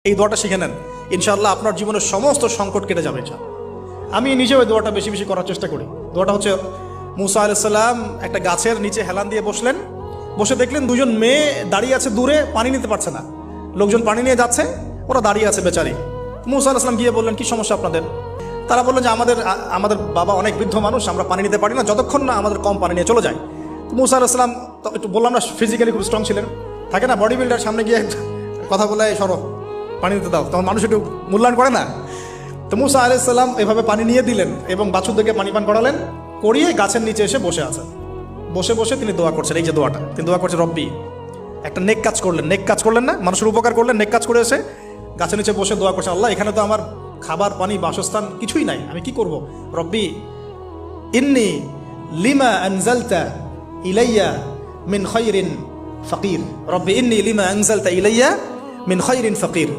এই দোয়াটা শিখে নেন, ইনশাআল্লাহ আপনার জীবনের সমস্ত সংকট কেটে যাবে। আমি নিজেও এই দোয়াটা বেশি বেশি করার চেষ্টা করি। দোয়াটা হচ্ছে, মুসা আলাইহিস সালাম একটা গাছের নিচে হেলান দিয়ে বসলেন, বসে দেখলেন দুজন মেয়ে দাঁড়িয়ে আছে দূরে, পানি নিতে পারছে না, লোকজন পানি নিয়ে যাচ্ছে, ওরা দাঁড়িয়ে আছে বেচারি। মুসা আলাইহিস সালাম গিয়ে বললেন, কি সমস্যা আপনাদের? তারা বললেন যে আমাদের বাবা অনেক বৃদ্ধ মানুষ, আমরা পানি নিতে পারি না যতক্ষণ না আমাদের কম পানি নিয়ে চলে যায়। তো মুসা আলাইহিস সালাম একটু বললাম না, ফিজিক্যালি খুব স্ট্রং ছিলেন, থাকে না বডি বিল্ডার, সামনে গিয়ে কথা বলে সরো পানি দিতে দাও, তখন মানুষ একটু মূল্যায়ন করে না। তো মুসা আলাইহিস সালাম এভাবে পানি নিয়ে দিলেন এবং বাছুরদেরকে পানি পান করালেন, করিয়ে গাছের নিচে এসে বসে আছেন। বসে বসে তিনি দোয়া করছেন, এই যে দোয়াটা তিনি দোয়া করছেন, রব্বি, একটা নেক কাজ করলেন না, মানুষের উপকার করলেন, নেক কাজ করে এসে গাছের নিচে বসে দোয়া করছে, আল্লাহ এখানে তো আমার খাবার পানি বাসস্থান কিছুই নাই, আমি কি করব? রব্বি ইন্নি লিমা আনজালতা ইলাইয়া মিন খায়রিন ফাকির, রব্বি ইন্নি লিমা আনজালতা ইলাইয়া মিন খায়রিন ফাকির।